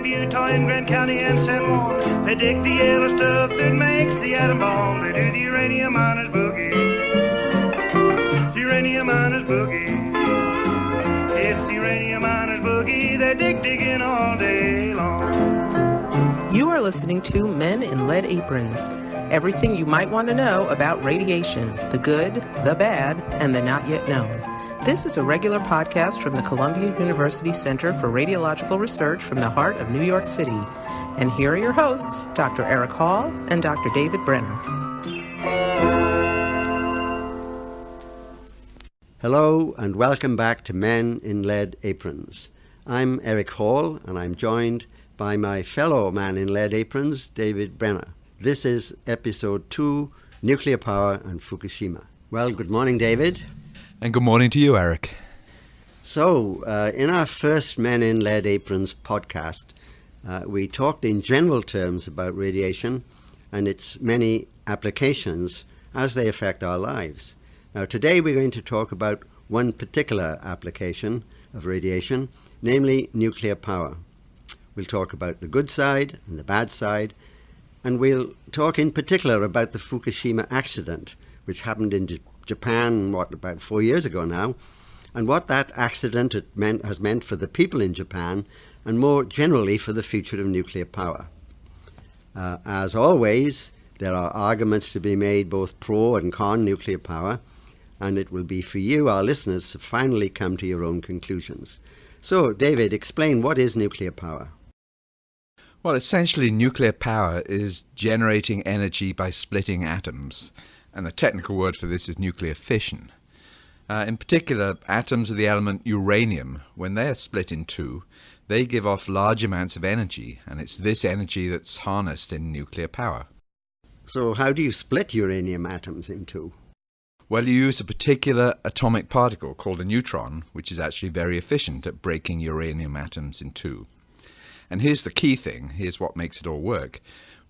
of Utah and Grant County and San Juan. They dig the yellow stuff that makes the atom bomb. They do the uranium miners boogie. The uranium miners boogie. It's the uranium miners boogie. They digging all day long. You are listening to Men in Lead Aprons. Everything you might want to know about radiation, the good, the bad, and the not yet known. This is a regular podcast from the Columbia University Center for Radiological Research from the heart of New York City. And here are your hosts, Dr. Eric Hall and Dr. David Brenner. Hello and welcome back to Men in Lead Aprons. I'm Eric Hall and I'm joined by my fellow man in lead aprons, David Brenner. This is episode 2, Nuclear Power and Fukushima. Well, good morning, David. And good morning to you, Eric. So, in our first Men in Lead Aprons podcast, we talked in general terms about radiation and its many applications as they affect our lives. Now, today we're going to talk about one particular application of radiation, namely nuclear power. We'll talk about the good side and the bad side, and we'll talk in particular about the Fukushima accident, which happened in Japan, about 4 years ago now, and what that accident has meant for the people in Japan, and more generally for the future of nuclear power. As always, there are arguments to be made both pro and con nuclear power, and it will be for you, our listeners, to finally come to your own conclusions. So, David, explain what is nuclear power? Well, essentially, nuclear power is generating energy by splitting atoms, and the technical word for this is nuclear fission. In particular, atoms of the element uranium, when they are split in two, they give off large amounts of energy, and it's this energy that's harnessed in nuclear power. So, how do you split uranium atoms in two? Well, you use a particular atomic particle called a neutron, which is actually very efficient at breaking uranium atoms in two. And here's the key thing, here's what makes it all work.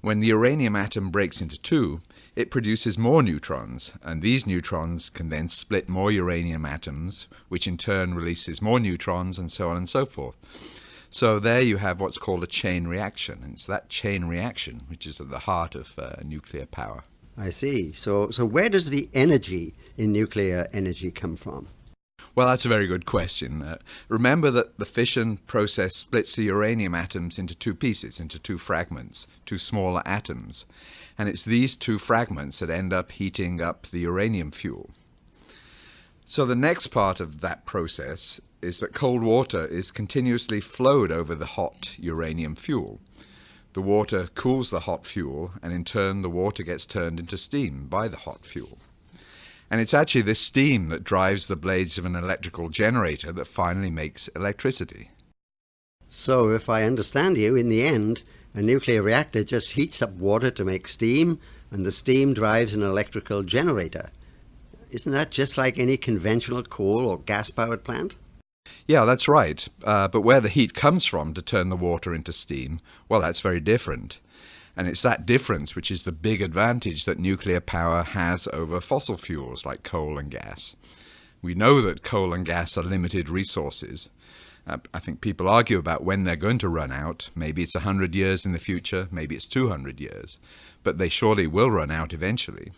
When the uranium atom breaks into two, it produces more neutrons, and these neutrons can then split more uranium atoms, which in turn releases more neutrons, and so on and so forth. So there you have what's called a chain reaction, and it's that chain reaction which is at the heart of nuclear power. I see. So where does the energy in nuclear energy come from? Well, that's a very good question. Remember that the fission process splits the uranium atoms into two pieces, into two fragments, two smaller atoms. And it's these two fragments that end up heating up the uranium fuel. So the next part of that process is that cold water is continuously flowed over the hot uranium fuel. The water cools the hot fuel, and in turn the water gets turned into steam by the hot fuel. And it's actually this steam that drives the blades of an electrical generator that finally makes electricity. So if I understand you, in the end, a nuclear reactor just heats up water to make steam, and the steam drives an electrical generator. Isn't that just like any conventional coal or gas-powered plant? Yeah, that's right. But where the heat comes from to turn the water into steam, well, that's very different. And it's that difference which is the big advantage that nuclear power has over fossil fuels like coal and gas. We know that coal and gas are limited resources. I think people argue about when they're going to run out. Maybe it's 100 years in the future, maybe it's 200 years. But they surely will run out eventually.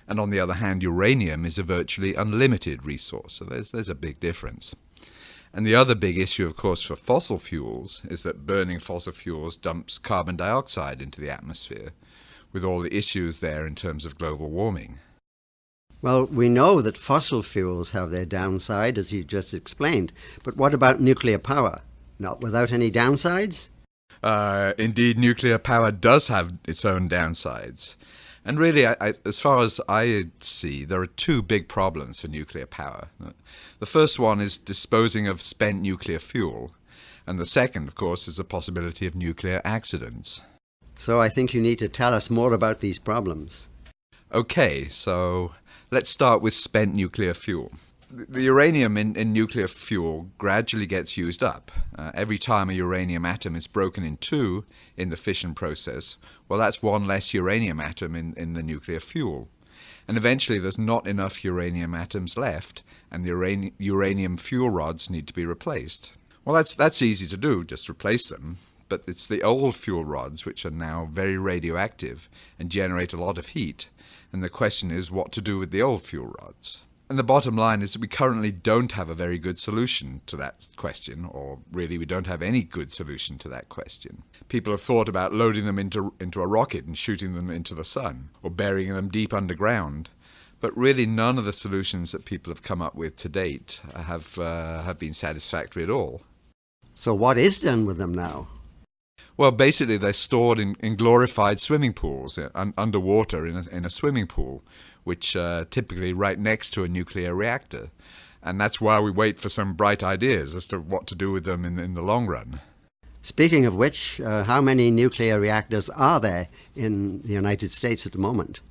And on the other hand, uranium is a virtually unlimited resource, so there's a big difference. And the other big issue, of course, for fossil fuels is that burning fossil fuels dumps carbon dioxide into the atmosphere, with all the issues there in terms of global warming. Well, we know that fossil fuels have their downside, as you just explained. But what about nuclear power? Not without any downsides? Indeed, nuclear power does have its own downsides. And really, as far as I see, there are two big problems for nuclear power. The first one is disposing of spent nuclear fuel, and the second, of course, is the possibility of nuclear accidents. So I think you need to tell us more about these problems. Okay, so let's start with spent nuclear fuel. The uranium in nuclear fuel gradually gets used up. Every time a uranium atom is broken in two in the fission process, well, that's one less uranium atom in the nuclear fuel. And eventually there's not enough uranium atoms left, and the uranium fuel rods need to be replaced. Well, that's easy to do, just replace them. but it's the old fuel rods which are now very radioactive and generate a lot of heat. And the question is what to do with the old fuel rods. And the bottom line is that we currently don't have a very good solution to that question, or really we don't have any good solution to that question. People have thought about loading them into a rocket and shooting them into the sun, or burying them deep underground. But really none of the solutions that people have come up with to date have been satisfactory at all. So what is done with them now? Well, basically they're stored in glorified swimming pools, underwater in a swimming pool, which typically right next to a nuclear reactor. And that's why we wait for some bright ideas as to what to do with them in the long run. Speaking of which, how many nuclear reactors are there in the United States at the moment?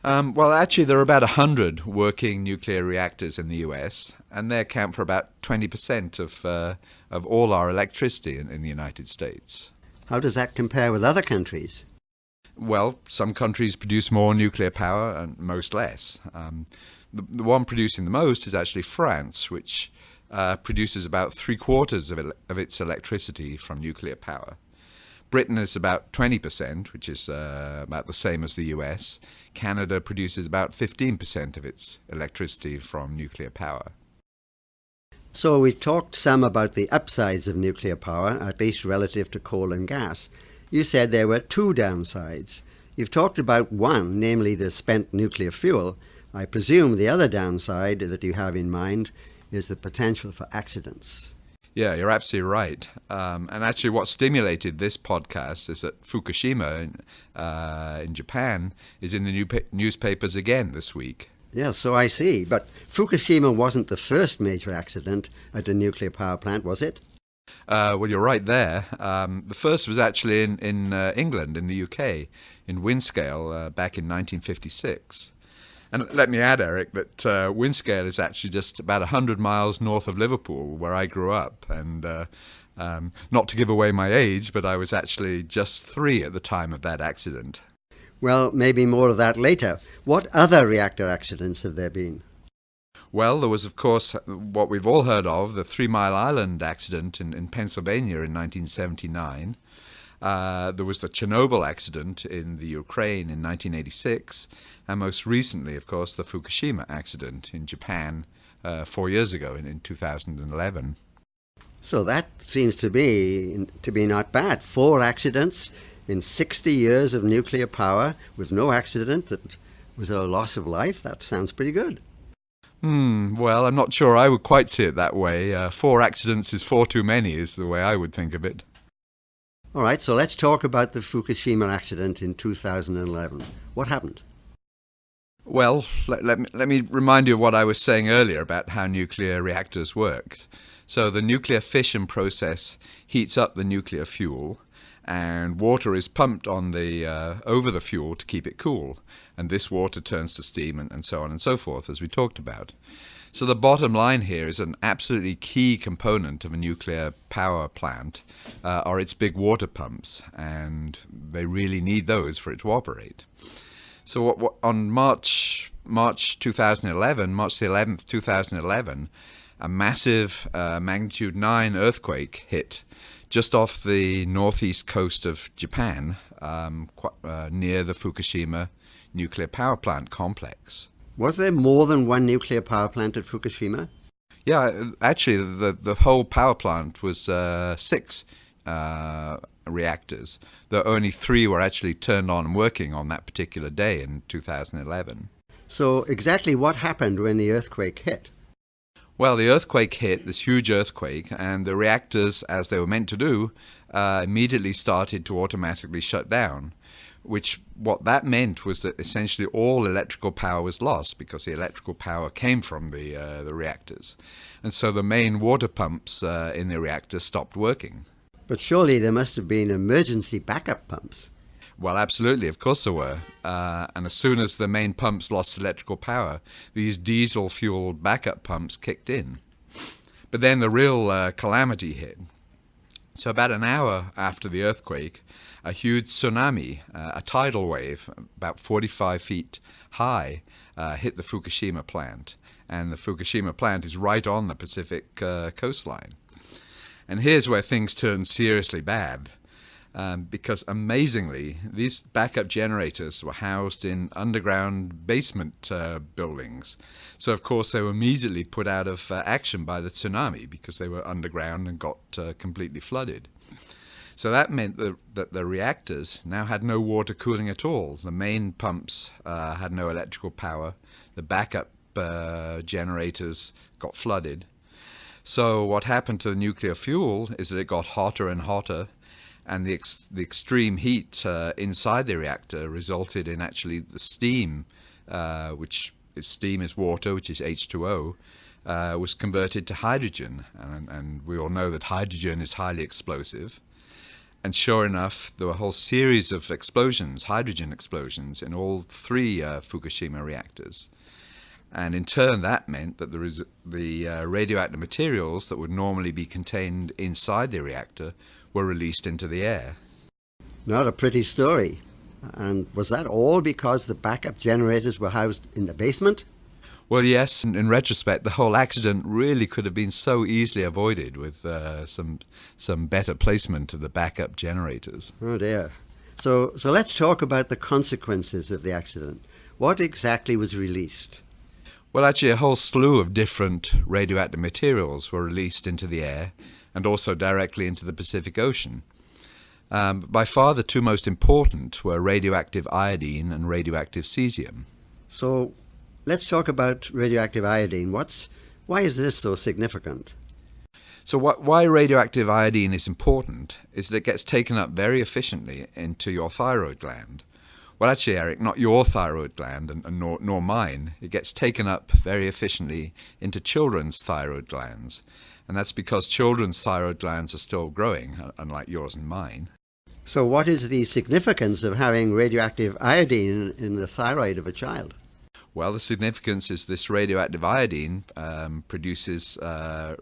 Well, actually, there are about 100 working nuclear reactors in the US, and they account for about 20% of all our electricity in the United States. How does that compare with other countries? Well, some countries produce more nuclear power and most less. The one producing the most is actually France, which produces about 3/4 of its electricity from nuclear power. Britain is about 20%, which is about the same as the US. Canada produces about 15% of its electricity from nuclear power. So we've talked some about the upsides of nuclear power, at least relative to coal and gas. You said there were two downsides. You've talked about one, namely the spent nuclear fuel. I presume the other downside that you have in mind is the potential for accidents. Yeah, you're absolutely right. And actually what stimulated this podcast is that Fukushima in Japan is in the newspapers again this week. Yeah, so I see. But Fukushima wasn't the first major accident at a nuclear power plant, was it? Well, you're right there. The first was actually in England, in the UK, in Windscale back in 1956. And let me add, Eric, that Windscale is actually just about 100 miles north of Liverpool, where I grew up. And not to give away my age, but I was actually just 3 at the time of that accident. Well, maybe more of that later. What other reactor accidents have there been? Well, there was, of course, what we've all heard of, the 3 Mile Island accident in Pennsylvania in 1979. There was the Chernobyl accident in the Ukraine in 1986, and most recently, of course, the Fukushima accident in Japan 4 years ago in 2011. So that seems to be not bad. 4 accidents in 60 years of nuclear power with no accident that was a loss of life. That sounds pretty good. Well, I'm not sure I would quite see it that way. 4 accidents is 4 too many, is the way I would think of it. All right, so let's talk about the Fukushima accident in 2011. What happened? Well, let me remind you of what I was saying earlier about how nuclear reactors work. So the nuclear fission process heats up the nuclear fuel, and water is pumped on over the fuel to keep it cool. And this water turns to steam and so on and so forth, as we talked about. So the bottom line here is an absolutely key component of a nuclear power plant are its big water pumps, and they really need those for it to operate. So on March 2011, March the 11th, 2011, a massive magnitude 9 earthquake hit just off the northeast coast of Japan, near the Fukushima nuclear power plant complex. Was there more than one nuclear power plant at Fukushima? Yeah, actually, the whole power plant was 6 reactors, though only 3 were actually turned on and working on that particular day in 2011. So exactly what happened when the earthquake hit? Well, the earthquake hit, this huge earthquake, and the reactors, as they were meant to do, immediately started to automatically shut down. What that meant was that essentially all electrical power was lost because the electrical power came from the reactors. And so the main water pumps in the reactor stopped working. But surely there must have been emergency backup pumps. Well, absolutely, of course there were. And as soon as the main pumps lost electrical power, these diesel-fueled backup pumps kicked in. But then the real calamity hit. So about an hour after the earthquake, a huge tsunami, a tidal wave, about 45 feet high, hit the Fukushima plant. And the Fukushima plant is right on the Pacific coastline. And here's where things turn seriously bad. Because amazingly, these backup generators were housed in underground basement buildings. So, of course, they were immediately put out of action by the tsunami because they were underground and got completely flooded. So that meant that the reactors now had no water cooling at all. The main pumps had no electrical power. The backup generators got flooded. So what happened to the nuclear fuel is that it got hotter and hotter, and the extreme heat inside the reactor resulted in actually the steam, which steam is water, which is H2O, was converted to hydrogen. And we all know that hydrogen is highly explosive. And sure enough, there were a whole series of explosions, hydrogen explosions, in all three Fukushima reactors. And in turn, that meant that the radioactive materials that would normally be contained inside the reactor were released into the air. Not a pretty story. And was that all because the backup generators were housed in the basement? Well, yes, in retrospect, the whole accident really could have been so easily avoided with some better placement of the backup generators. Oh dear. So let's talk about the consequences of the accident. What exactly was released? Well, actually, a whole slew of different radioactive materials were released into the air and also directly into the Pacific Ocean. By far, the two most important were radioactive iodine and radioactive cesium. So let's talk about radioactive iodine. Why is this so significant? So why radioactive iodine is important is that it gets taken up very efficiently into your thyroid gland. Well, actually, Eric, not your thyroid gland and nor mine. It gets taken up very efficiently into children's thyroid glands. And that's because children's thyroid glands are still growing, unlike yours and mine. So what is the significance of having radioactive iodine in the thyroid of a child? Well, the significance is this radioactive iodine produces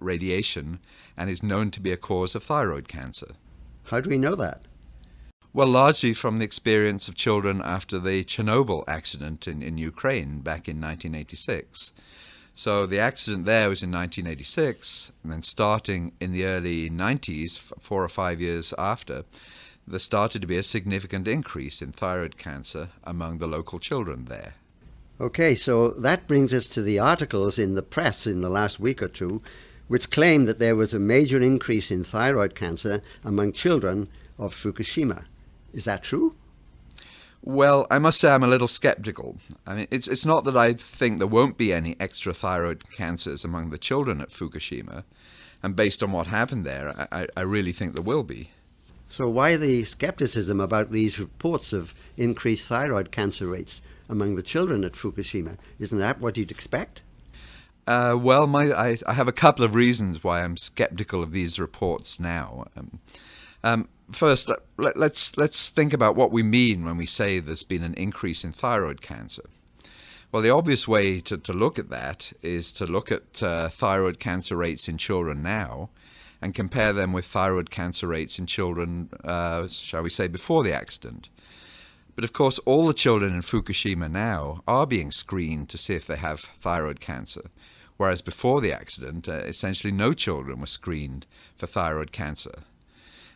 radiation and is known to be a cause of thyroid cancer. How do we know that? Well, largely from the experience of children after the Chernobyl accident in Ukraine back in 1986. So the accident there was in 1986, and then starting in the early 90s, 4 or 5 years after, there started to be a significant increase in thyroid cancer among the local children there. Okay, so that brings us to the articles in the press in the last week or two, which claim that there was a major increase in thyroid cancer among children of Fukushima. Is that true? Well, I must say I'm a little skeptical. I mean, it's not that I think there won't be any extra thyroid cancers among the children at Fukushima, and based on what happened there, I really think there will be. So why the skepticism about these reports of increased thyroid cancer rates among the children at Fukushima? Isn't that what you'd expect? Well, I have a couple of reasons why I'm skeptical of these reports now. First, let's think about what we mean when we say there's been an increase in thyroid cancer. Well, the obvious way to look at that is to look at thyroid cancer rates in children now and compare them with thyroid cancer rates in children, shall we say, before the accident. But of course, all the children in Fukushima now are being screened to see if they have thyroid cancer, whereas before the accident, essentially no children were screened for thyroid cancer.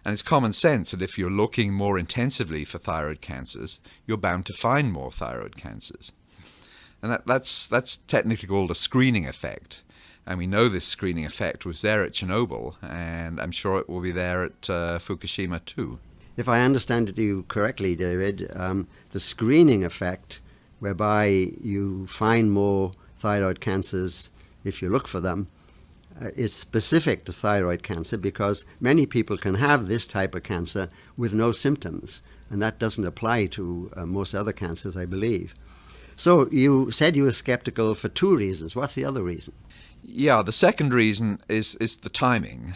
And it's common sense that if you're looking more intensively for thyroid cancers, you're bound to find more thyroid cancers. And that's technically called a screening effect. And we know this screening effect was there at Chernobyl, and I'm sure it will be there at Fukushima too. If I understand you correctly, David, the screening effect, whereby you find more thyroid cancers if you look for them, is specific to thyroid cancer because many people can have this type of cancer with no symptoms, and that doesn't apply to most other cancers, I believe. So you said you were skeptical for two reasons. What's the other reason? Yeah, the second reason is the timing.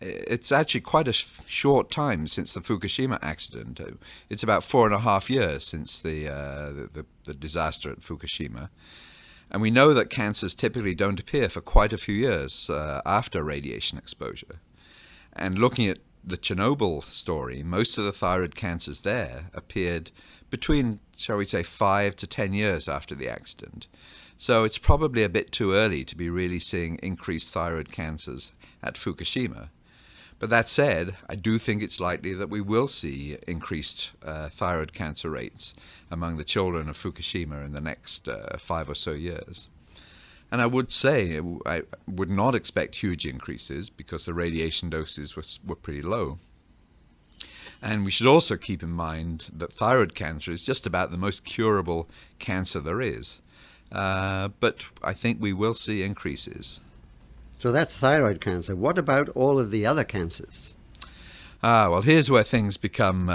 It's actually quite a short time since the Fukushima accident. It's about 4.5 years since the disaster at Fukushima. And we know that cancers typically don't appear for quite a few years after radiation exposure. And looking at the Chernobyl story, most of the thyroid cancers there appeared between, shall we say, 5 to 10 years after the accident. So it's probably a bit too early to be really seeing increased thyroid cancers at Fukushima. But that said, I do think it's likely that we will see increased thyroid cancer rates among the children of Fukushima in the next 5 or so years. And I would say I would not expect huge increases because the radiation doses were pretty low. And we should also keep in mind that thyroid cancer is just about the most curable cancer there is. But I think we will see increases. So that's thyroid cancer. What about all of the other cancers? Well, here's where things become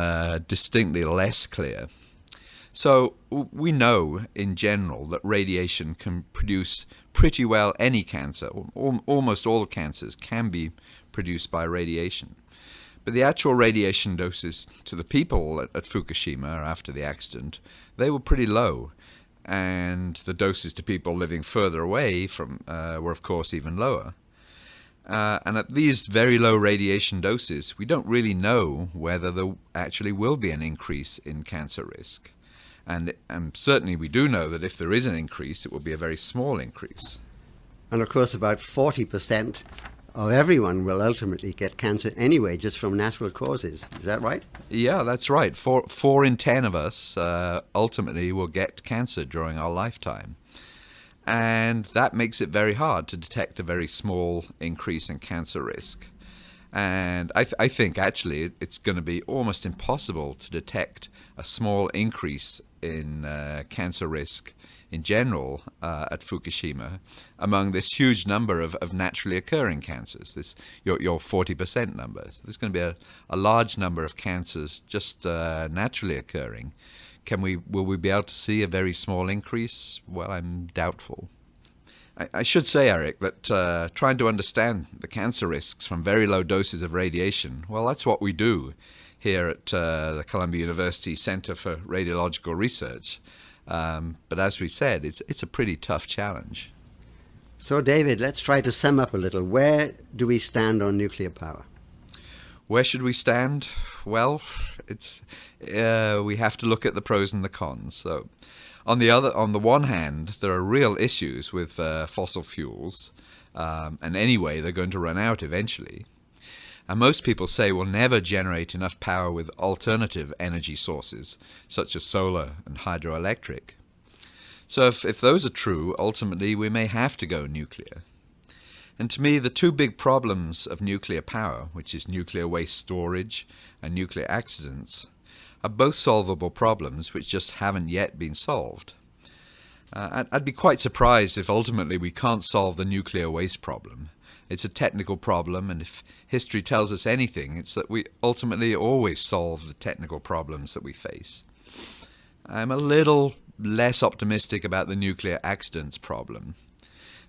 distinctly less clear. So we know in general that radiation can produce pretty well any cancer. Almost all cancers can be produced by radiation. But the actual radiation doses to the people at Fukushima after the accident, they were pretty low. And the doses to people living further away from were, of course, even lower. And at these very low radiation doses, we don't really know whether there actually will be an increase in cancer risk. And certainly we do know that if there is an increase, it will be a very small increase. And of course, about 40% of everyone will ultimately get cancer anyway, just from natural causes. Is that right? Yeah, that's right. 4 in 10 of us ultimately will get cancer during our lifetime. And that makes it very hard to detect a very small increase in cancer risk. And I think actually it's going to be almost impossible to detect a small increase in cancer risk in general at Fukushima among this huge number of naturally occurring cancers, your 40% numbers. There's going to be a large number of cancers just naturally occurring. Will we be able to see a very small increase? Well, I'm doubtful. I should say, Eric, that trying to understand the cancer risks from very low doses of radiation, well, that's what we do here at the Columbia University Center for Radiological Research. But as we said, it's a pretty tough challenge. So, David, let's try to sum up a little. Where do we stand on nuclear power? Where should we stand? Well, we have to look at the pros and the cons. So, on the one hand, there are real issues with fossil fuels, and anyway, they're going to run out eventually. And most people say we'll never generate enough power with alternative energy sources, such as solar and hydroelectric. So if those are true, ultimately we may have to go nuclear. And to me, the two big problems of nuclear power, which is nuclear waste storage and nuclear accidents, are both solvable problems which just haven't yet been solved. I'd be quite surprised if ultimately we can't solve the nuclear waste problem. It's a technical problem, and if history tells us anything, it's that we ultimately always solve the technical problems that we face. I'm a little less optimistic about the nuclear accidents problem.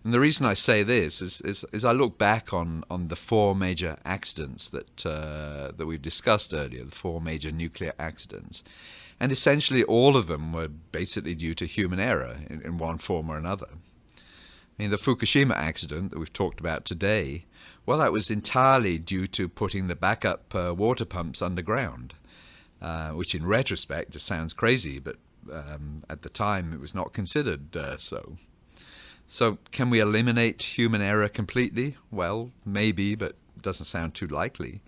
And the reason I say this is I look back on the 4 major accidents that we've discussed earlier, the 4 major nuclear accidents. And essentially all of them were basically due to human error in one form or another. I mean, the Fukushima accident that we've talked about today, well, that was entirely due to putting the backup water pumps underground, which in retrospect just sounds crazy, but at the time it was not considered so. So can we eliminate human error completely? Well, maybe, but it doesn't sound too likely.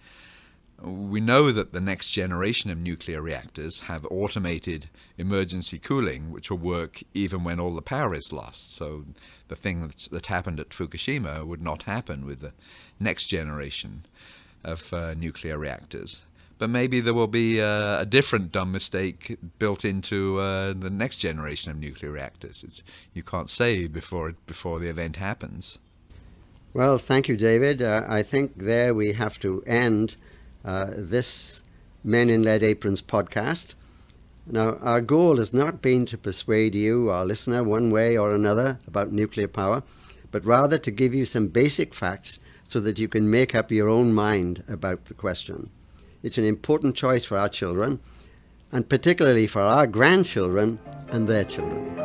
We know that the next generation of nuclear reactors have automated emergency cooling, which will work even when all the power is lost. So the thing that happened at Fukushima would not happen with the next generation of nuclear reactors. But maybe there will be a different dumb mistake built into the next generation of nuclear reactors. You can't say before the event happens. Well, thank you, David. I think there we have to end this Men in Lead Aprons podcast. Now, our goal has not been to persuade you, our listener, one way or another about nuclear power, but rather to give you some basic facts so that you can make up your own mind about the question. It's an important choice for our children, and particularly for our grandchildren and their children.